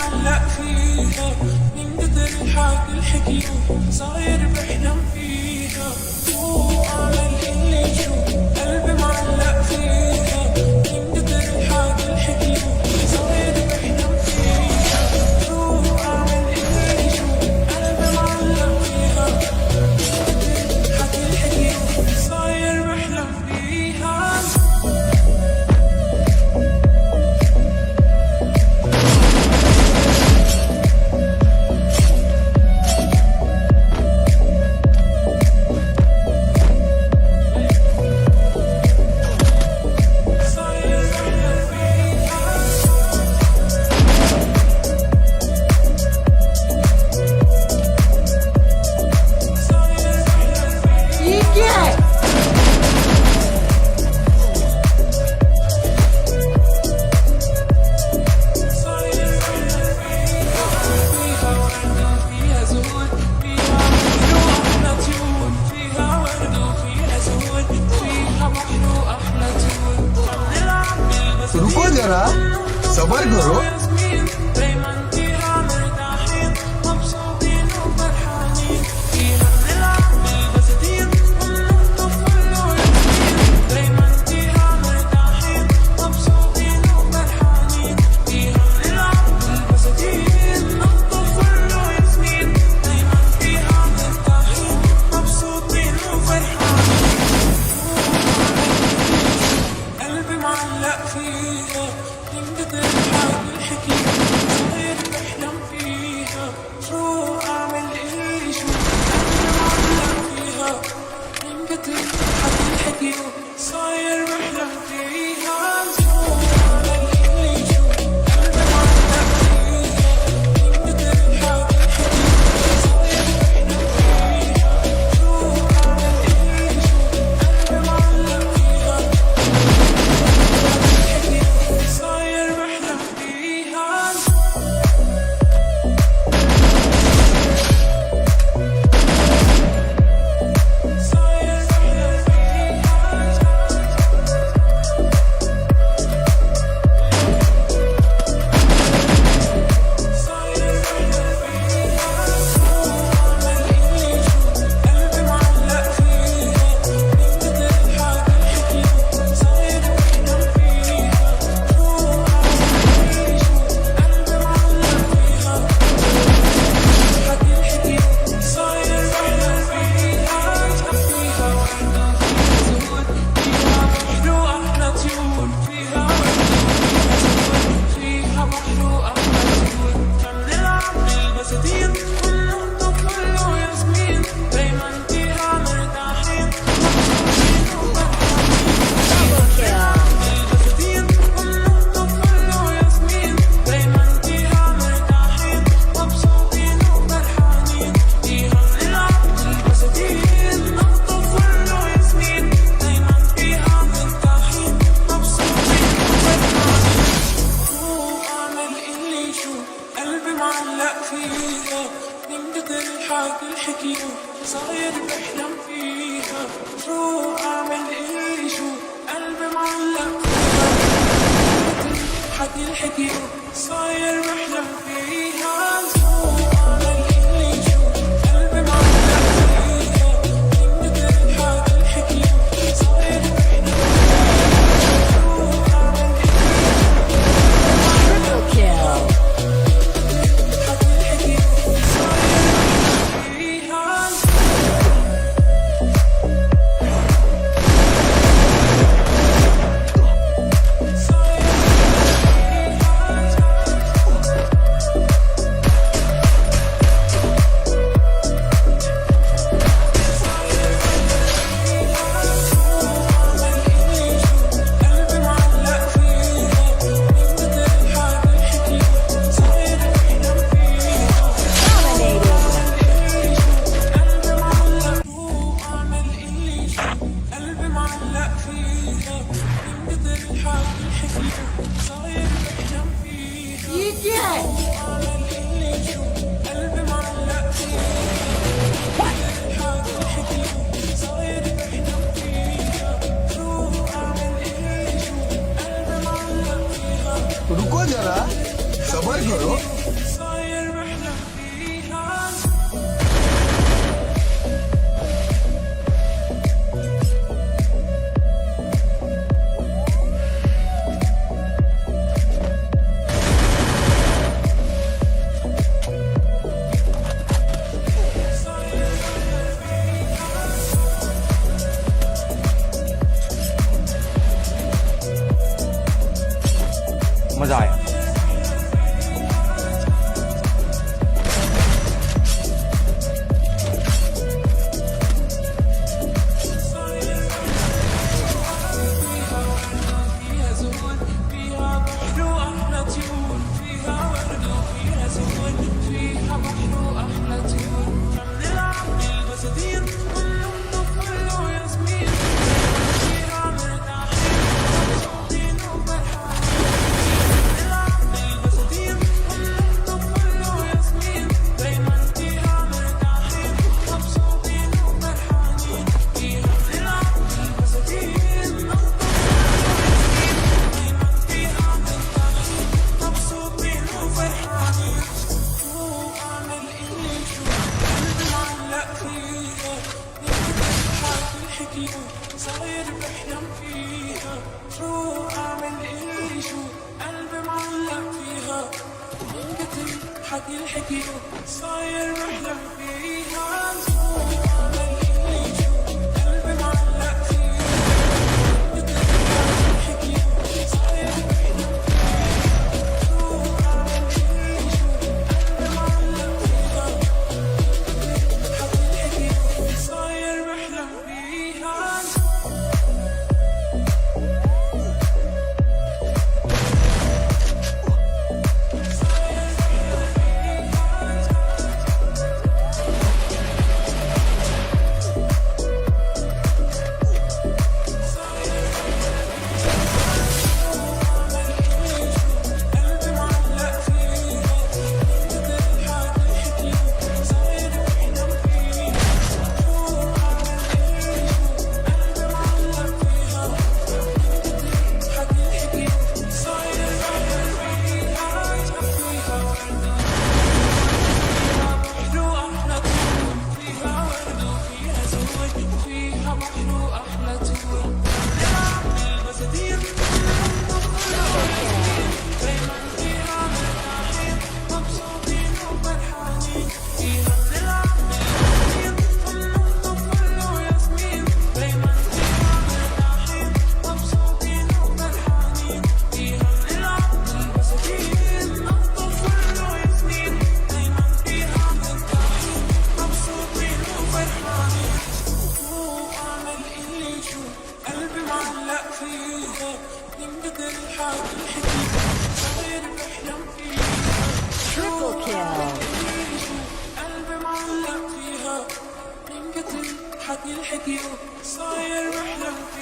معلق فيها من كتر الحكي الحكيوه صاير بحلم فيها وأعمل اللي يشوف قلبي معلق فيها من كتر الحكي الحكيوه صاير بحلم فيها وأعمل اللي يشوف قلبي معلق فيها من كتر الحكي الحكيوه صاير بحلم فيها. रुको जरा, सबर करो। قلبي معلق فيها من كتر الحكي الحكيوه صاير بحلم فيها شو أعمل إيه شو قلبي معلق فيها من كتر الحكي الحكيوه صاير بحلم فيها شو أعمل إيه شو قلبي معلق فيها من كتر الحكي الحكيوه صاير بحلم فيها شو أعمل إيه شو قلبي معلق فيها صاير بحلم فيها. صاير بحلم فيها. صاير بحلم فيها. وأعمل اللي يشوف قلبي معلق فيها من كتر الحكي الحكيوه صاير بحلم فيها. قلبي معلق فيها من كتر الحكي الحكيوه صاير بحلم فيها شو أعمل إيه شو قلبي معلق فيها من كتر الحكي الحكيوه صاير بحلم فيها شو أعمل إيه شو قلبي معلق فيها من كتر الحكي الحكيوه صاير بحلم فيها شو أعمل صاير بحلم فيها. मजा आया। فيها زول فيها بحر وأحلى طيور فيها ورد وفيها زول فيها بحر وأحلى طيور بنلعب بالبساتين وننطق كله ياسمين فيها مرتاحين مبسوطين وفرحانين بنلعب بالبساتين وننطق كله ياسمين دايما فيها مرتاحين مبسوطين وفرحانين فيها بنلعب بالبساتين مبسوطين وفرحانين. وأعمل إني شو قلبي معلق فيها نضحك الحكيو صاير بحلم فيها. شو أعمل إني شو قلبي معلق فيها من كتر حكي الحكيو صاير بحلم فيها. شو أعمل إني شو قلبي معلق فيها من كتر حكي الحكيو صاير بحلم صاير بحلم فيها. قلبي معلق فيها من قدر الحكي صاير بحلم فيها. Triple kill. قلبي معلق فيها من قدر حكي الحكي صاير بحلم فيها.